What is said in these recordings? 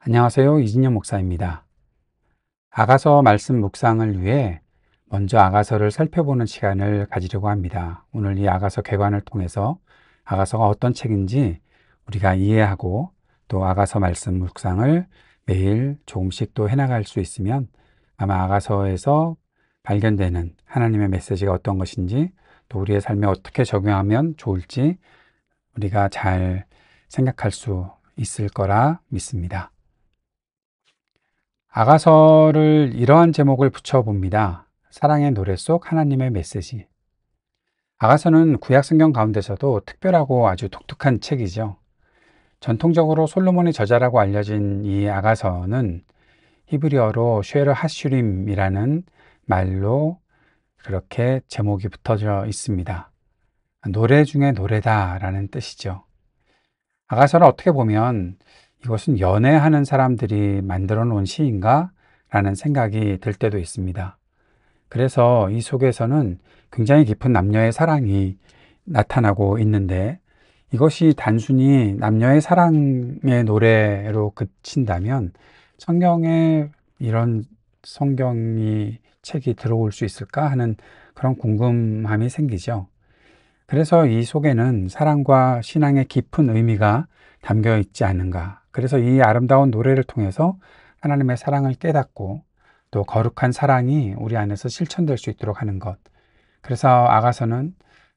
안녕하세요. 이진영 목사입니다. 아가서 말씀 묵상을 위해 먼저 아가서를 살펴보는 시간을 가지려고 합니다. 오늘 이 아가서 개관을 통해서 아가서가 어떤 책인지 우리가 이해하고 또 아가서 말씀 묵상을 매일 조금씩 또 해나갈 수 있으면 아마 아가서에서 발견되는 하나님의 메시지가 어떤 것인지 또 우리의 삶에 어떻게 적용하면 좋을지 우리가 잘 생각할 수 있을 거라 믿습니다. 아가서를 이러한 제목을 붙여봅니다. 사랑의 노래 속 하나님의 메시지. 아가서는 구약 성경 가운데서도 특별하고 아주 독특한 책이죠. 전통적으로 솔로몬의 저자라고 알려진 이 아가서는 히브리어로 쉐르 하슈림이라는 말로 그렇게 제목이 붙어져 있습니다. 노래 중에 노래다라는 뜻이죠. 아가서를 어떻게 보면 이것은 연애하는 사람들이 만들어 놓은 시인가? 라는 생각이 들 때도 있습니다. 그래서 이 속에서는 굉장히 깊은 남녀의 사랑이 나타나고 있는데 이것이 단순히 남녀의 사랑의 노래로 그친다면 성경에 이런 책이 들어올 수 있을까 하는 그런 궁금함이 생기죠. 그래서 이 속에는 사랑과 신앙의 깊은 의미가 담겨 있지 않은가. 그래서 이 아름다운 노래를 통해서 하나님의 사랑을 깨닫고 또 거룩한 사랑이 우리 안에서 실천될 수 있도록 하는 것. 그래서 아가서는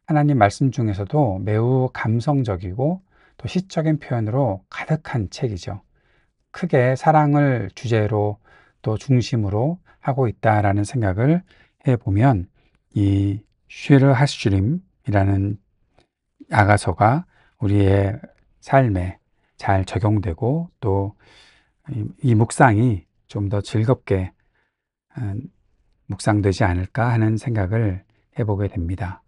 하나님 말씀 중에서도 매우 감성적이고 또 시적인 표현으로 가득한 책이죠. 크게 사랑을 주제로 또 중심으로 하고 있다라는 생각을 해보면 이 슈르 하슈림이라는 아가서가 우리의 삶에 잘 적용되고 또 이 묵상이 좀 더 즐겁게 묵상되지 않을까 하는 생각을 해보게 됩니다.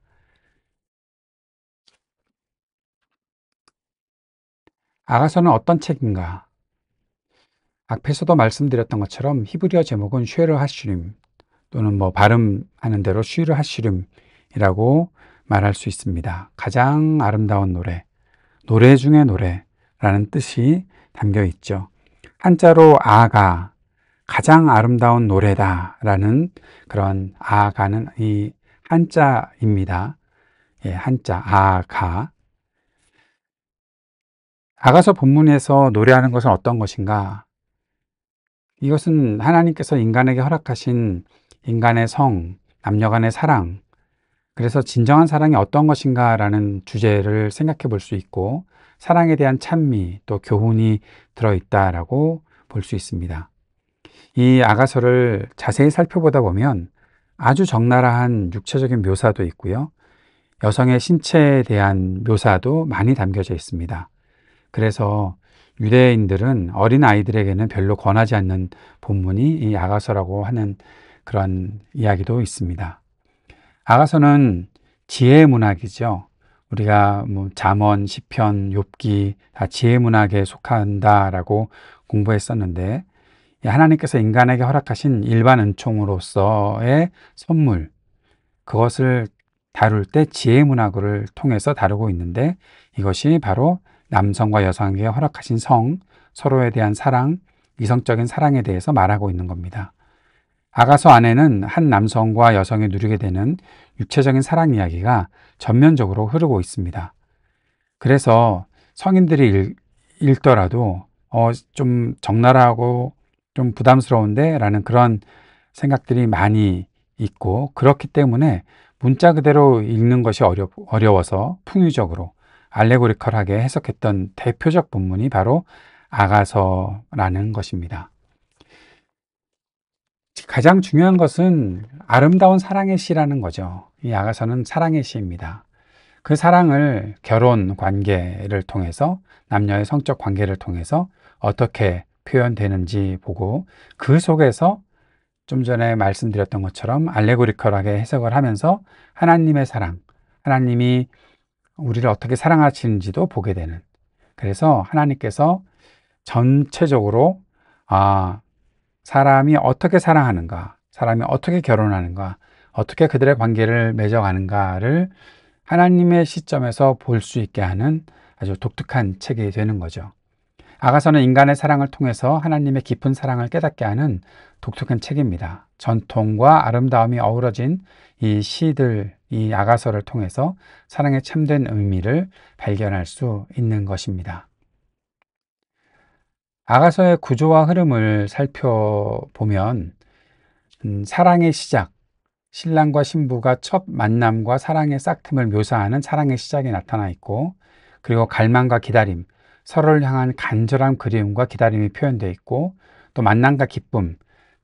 아가서는 어떤 책인가? 앞에서도 말씀드렸던 것처럼 히브리어 제목은 쉐르 하슈림 또는 발음하는 대로 슈르 하슈림이라고 말할 수 있습니다. 가장 아름다운 노래, 노래 중에 노래라는 뜻이 담겨 있죠. 한자로 아가, 가장 아름다운 노래다라는 그런 아가는 이 한자입니다. 예, 한자 아가. 아가서 본문에서 노래하는 것은 어떤 것인가? 이것은 하나님께서 인간에게 허락하신 인간의 성, 남녀 간의 사랑, 그래서 진정한 사랑이 어떤 것인가라는 주제를 생각해 볼 수 있고 사랑에 대한 찬미 또 교훈이 들어있다라고 볼 수 있습니다. 이 아가서를 자세히 살펴보다 보면 아주 적나라한 육체적인 묘사도 있고요. 여성의 신체에 대한 묘사도 많이 담겨져 있습니다. 그래서 유대인들은 어린 아이들에게는 별로 권하지 않는 본문이 이 아가서라고 하는 그런 이야기도 있습니다. 아가서는 지혜 문학이죠. 우리가 잠언, 시편, 욥기 다 지혜 문학에 속한다라고 공부했었는데 하나님께서 인간에게 허락하신 일반 은총으로서의 선물, 그것을 다룰 때 지혜 문학을 통해서 다루고 있는데 이것이 바로 남성과 여성에게 허락하신 성, 서로에 대한 사랑, 이성적인 사랑에 대해서 말하고 있는 겁니다. 아가서 안에는 한 남성과 여성이 누리게 되는 육체적인 사랑 이야기가 전면적으로 흐르고 있습니다. 그래서 성인들이 읽더라도 좀 적나라하고 좀 부담스러운데 라는 그런 생각들이 많이 있고 그렇기 때문에 문자 그대로 읽는 것이 어려워서 풍유적으로 알레고리컬하게 해석했던 대표적 본문이 바로 아가서라는 것입니다. 가장 중요한 것은 아름다운 사랑의 시라는 거죠. 이 아가서는 사랑의 시입니다. 그 사랑을 결혼 관계를 통해서 남녀의 성적 관계를 통해서 어떻게 표현되는지 보고 그 속에서 좀 전에 말씀드렸던 것처럼 알레고리컬하게 해석을 하면서 하나님의 사랑, 하나님이 우리를 어떻게 사랑하시는지도 보게 되는, 그래서 하나님께서 전체적으로 사람이 어떻게 사랑하는가, 사람이 어떻게 결혼하는가, 어떻게 그들의 관계를 맺어가는가를 하나님의 시점에서 볼 수 있게 하는 아주 독특한 책이 되는 거죠. 아가서는 인간의 사랑을 통해서 하나님의 깊은 사랑을 깨닫게 하는 독특한 책입니다. 전통과 아름다움이 어우러진 이 시들, 이 아가서를 통해서 사랑의 참된 의미를 발견할 수 있는 것입니다. 아가서의 구조와 흐름을 살펴보면 사랑의 시작, 신랑과 신부가 첫 만남과 사랑의 싹틈을 묘사하는 사랑의 시작이 나타나 있고, 그리고 갈망과 기다림, 서로를 향한 간절한 그리움과 기다림이 표현되어 있고, 또 만남과 기쁨,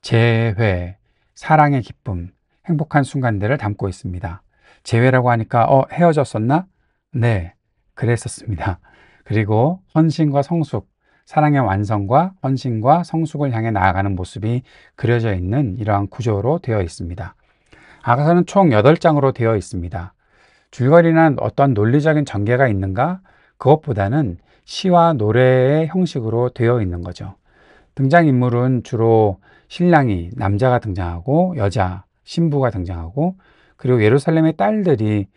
재회, 사랑의 기쁨, 행복한 순간들을 담고 있습니다. 재회라고 하니까 헤어졌었나? 네, 그랬었습니다. 그리고 헌신과 성숙, 사랑의 완성과 헌신과 성숙을 향해 나아가는 모습이 그려져 있는 이러한 구조로 되어 있습니다. 아가서는 총 8장으로 되어 있습니다. 줄거리나 어떤 논리적인 전개가 있는가? 그것보다는 시와 노래의 형식으로 되어 있는 거죠. 등장인물은 주로 신랑이 남자가 등장하고 여자, 신부가 등장하고, 그리고 예루살렘의 딸들이라는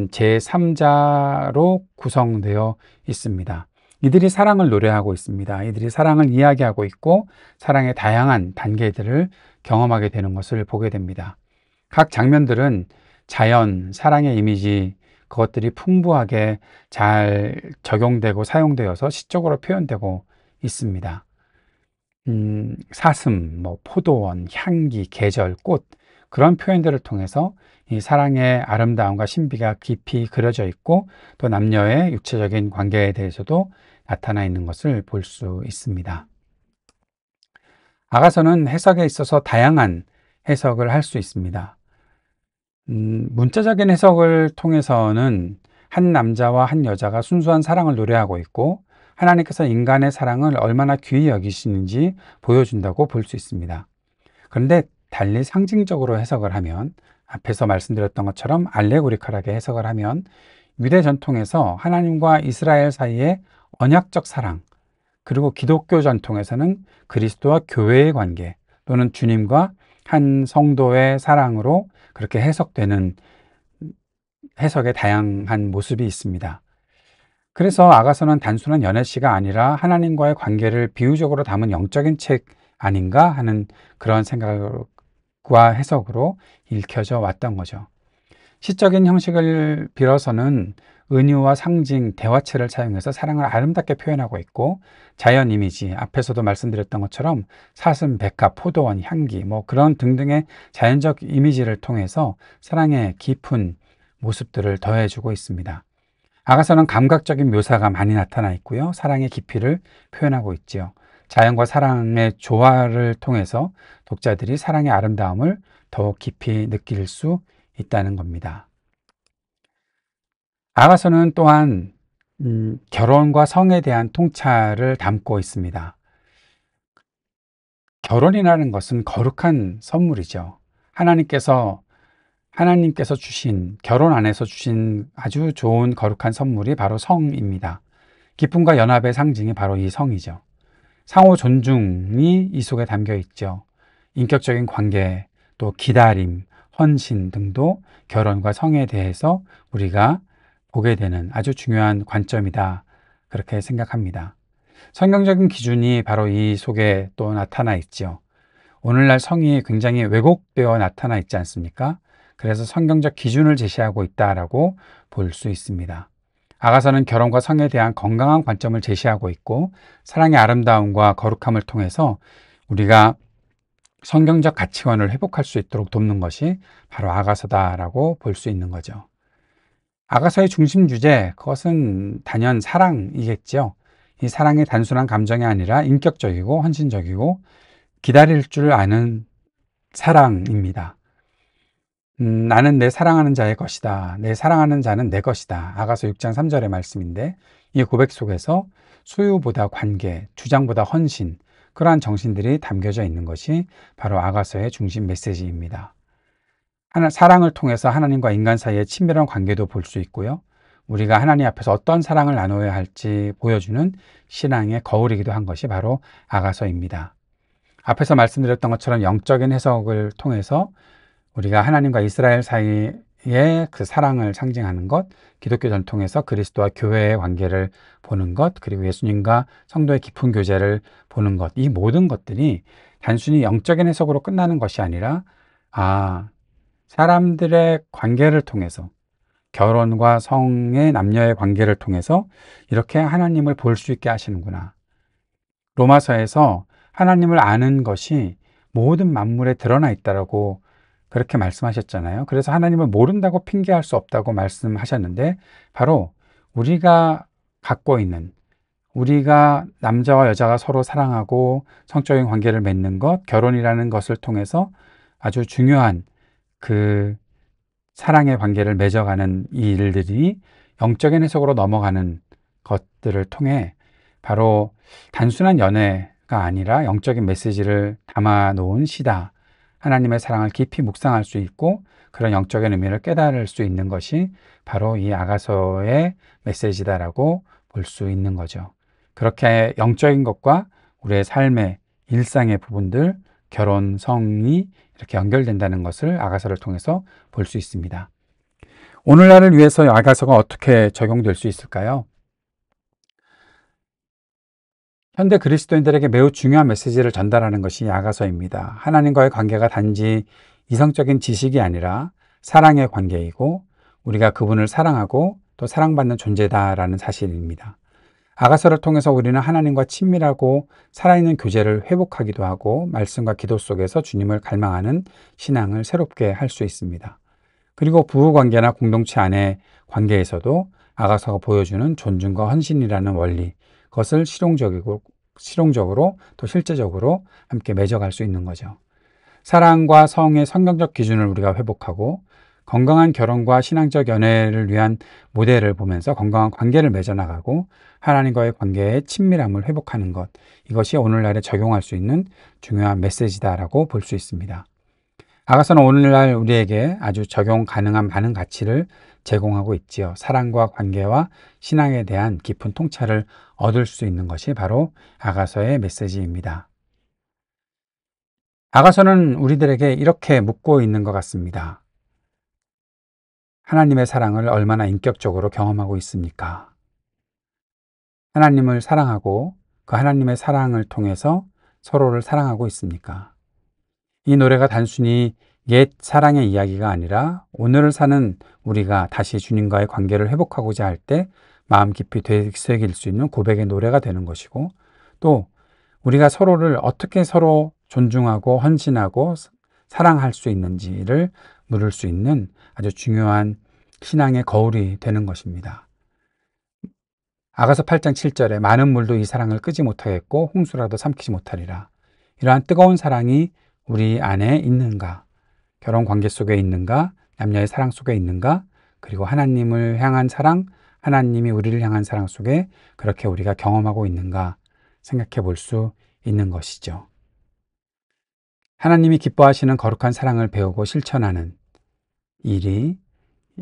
제3자로 구성되어 있습니다. 이들이 사랑을 노래하고 있습니다. 이들이 사랑을 이야기하고 있고 사랑의 다양한 단계들을 경험하게 되는 것을 보게 됩니다. 각 장면들은 자연, 사랑의 이미지, 그것들이 풍부하게 잘 적용되고 사용되어서 시적으로 표현되고 있습니다. 사슴, 포도원, 향기, 계절, 꽃, 그런 표현들을 통해서 이 사랑의 아름다움과 신비가 깊이 그려져 있고, 또 남녀의 육체적인 관계에 대해서도 나타나 있는 것을 볼 수 있습니다. 아가서는 해석에 있어서 다양한 해석을 할 수 있습니다. 문자적인 해석을 통해서는 한 남자와 한 여자가 순수한 사랑을 노래하고 있고, 하나님께서 인간의 사랑을 얼마나 귀히 여기시는지 보여준다고 볼 수 있습니다. 그런데 달리 상징적으로 해석을 하면, 앞에서 말씀드렸던 것처럼 알레고리컬하게 해석을 하면, 유대 전통에서 하나님과 이스라엘 사이의 언약적 사랑, 그리고 기독교 전통에서는 그리스도와 교회의 관계, 또는 주님과 한 성도의 사랑으로 그렇게 해석되는 해석의 다양한 모습이 있습니다. 그래서 아가서는 단순한 연애시가 아니라 하나님과의 관계를 비유적으로 담은 영적인 책 아닌가 하는 그런 생각과 해석으로 읽혀져 왔던 거죠. 시적인 형식을 빌어서는 은유와 상징, 대화체를 사용해서 사랑을 아름답게 표현하고 있고, 자연 이미지, 앞에서도 말씀드렸던 것처럼 사슴, 백합, 포도원, 향기, 그런 등등의 자연적 이미지를 통해서 사랑의 깊은 모습들을 더해주고 있습니다. 아가서는 감각적인 묘사가 많이 나타나 있고요. 사랑의 깊이를 표현하고 있지요. 자연과 사랑의 조화를 통해서 독자들이 사랑의 아름다움을 더욱 깊이 느낄 수 있다는 겁니다. 아가서는 또한 결혼과 성에 대한 통찰을 담고 있습니다. 결혼이라는 것은 거룩한 선물이죠. 하나님께서 주신, 결혼 안에서 주신 아주 좋은 거룩한 선물이 바로 성입니다. 기쁨과 연합의 상징이 바로 이 성이죠. 상호 존중이 이 속에 담겨 있죠. 인격적인 관계, 또 기다림, 헌신 등도 결혼과 성에 대해서 우리가 보게 되는 아주 중요한 관점이다, 그렇게 생각합니다. 성경적인 기준이 바로 이 속에 또 나타나 있죠. 오늘날 성이 굉장히 왜곡되어 나타나 있지 않습니까? 그래서 성경적 기준을 제시하고 있다라고 볼 수 있습니다. 아가서는 결혼과 성에 대한 건강한 관점을 제시하고 있고, 사랑의 아름다움과 거룩함을 통해서 우리가 성경적 가치관을 회복할 수 있도록 돕는 것이 바로 아가서다라고 볼 수 있는 거죠. 아가서의 중심 주제, 그것은 단연 사랑이겠죠. 이 사랑이 단순한 감정이 아니라 인격적이고 헌신적이고 기다릴 줄 아는 사랑입니다. 나는 내 사랑하는 자의 것이다. 내 사랑하는 자는 내 것이다. 아가서 6장 3절의 말씀인데, 이 고백 속에서 소유보다 관계, 주장보다 헌신, 그러한 정신들이 담겨져 있는 것이 바로 아가서의 중심 메시지입니다. 사랑을 통해서 하나님과 인간 사이의 친밀한 관계도 볼 수 있고요. 우리가 하나님 앞에서 어떤 사랑을 나눠야 할지 보여주는 신앙의 거울이기도 한 것이 바로 아가서입니다. 앞에서 말씀드렸던 것처럼 영적인 해석을 통해서 우리가 하나님과 이스라엘 사이의 그 사랑을 상징하는 것, 기독교 전통에서 그리스도와 교회의 관계를 보는 것, 그리고 예수님과 성도의 깊은 교제를 보는 것, 이 모든 것들이 단순히 영적인 해석으로 끝나는 것이 아니라, 사람들의 관계를 통해서, 결혼과 성의 남녀의 관계를 통해서 이렇게 하나님을 볼 수 있게 하시는구나. 로마서에서 하나님을 아는 것이 모든 만물에 드러나 있다라고 그렇게 말씀하셨잖아요. 그래서 하나님을 모른다고 핑계할 수 없다고 말씀하셨는데, 바로 우리가 갖고 있는, 우리가 남자와 여자가 서로 사랑하고 성적인 관계를 맺는 것, 결혼이라는 것을 통해서 아주 중요한 그 사랑의 관계를 맺어가는 이 일들이 영적인 해석으로 넘어가는 것들을 통해 바로 단순한 연애가 아니라 영적인 메시지를 담아 놓은 시다. 하나님의 사랑을 깊이 묵상할 수 있고 그런 영적인 의미를 깨달을 수 있는 것이 바로 이 아가서의 메시지다라고 볼 수 있는 거죠. 그렇게 영적인 것과 우리의 삶의 일상의 부분들, 결혼, 성이 이렇게 연결된다는 것을 아가서를 통해서 볼 수 있습니다. 오늘날을 위해서 아가서가 어떻게 적용될 수 있을까요? 현대 그리스도인들에게 매우 중요한 메시지를 전달하는 것이 아가서입니다. 하나님과의 관계가 단지 이성적인 지식이 아니라 사랑의 관계이고 우리가 그분을 사랑하고 또 사랑받는 존재다라는 사실입니다. 아가서를 통해서 우리는 하나님과 친밀하고 살아있는 교제를 회복하기도 하고 말씀과 기도 속에서 주님을 갈망하는 신앙을 새롭게 할 수 있습니다. 그리고 부부관계나 공동체 안의 관계에서도 아가서가 보여주는 존중과 헌신이라는 원리, 그것을 실용적으로 또 실제적으로 함께 맺어갈 수 있는 거죠. 사랑과 성의 성경적 기준을 우리가 회복하고 건강한 결혼과 신앙적 연애를 위한 모델을 보면서 건강한 관계를 맺어나가고 하나님과의 관계의 친밀함을 회복하는 것, 이것이 오늘날에 적용할 수 있는 중요한 메시지다라고 볼 수 있습니다. 아가서는 오늘날 우리에게 아주 적용 가능한 많은 가치를 제공하고 있지요. 사랑과 관계와 신앙에 대한 깊은 통찰을 얻을 수 있는 것이 바로 아가서의 메시지입니다. 아가서는 우리들에게 이렇게 묻고 있는 것 같습니다. 하나님의 사랑을 얼마나 인격적으로 경험하고 있습니까? 하나님을 사랑하고 그 하나님의 사랑을 통해서 서로를 사랑하고 있습니까? 이 노래가 단순히 옛 사랑의 이야기가 아니라 오늘을 사는 우리가 다시 주님과의 관계를 회복하고자 할 때 마음 깊이 되새길 수 있는 고백의 노래가 되는 것이고, 또 우리가 서로를 어떻게 서로 존중하고 헌신하고 사랑할 수 있는지를 물을 수 있는 아주 중요한 신앙의 거울이 되는 것입니다. 아가서 8장 7절에 많은 물도 이 사랑을 끄지 못하겠고 홍수라도 삼키지 못하리라. 이러한 뜨거운 사랑이 우리 안에 있는가? 결혼 관계 속에 있는가? 남녀의 사랑 속에 있는가? 그리고 하나님을 향한 사랑, 하나님이 우리를 향한 사랑 속에 그렇게 우리가 경험하고 있는가 생각해 볼 수 있는 것이죠. 하나님이 기뻐하시는 거룩한 사랑을 배우고 실천하는 일이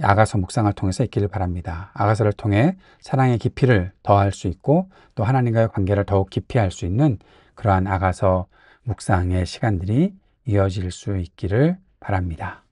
아가서 묵상을 통해서 있기를 바랍니다. 아가서를 통해 사랑의 깊이를 더할 수 있고 또 하나님과의 관계를 더욱 깊이 할 수 있는 그러한 아가서 묵상의 시간들이 이어질 수 있기를 바랍니다.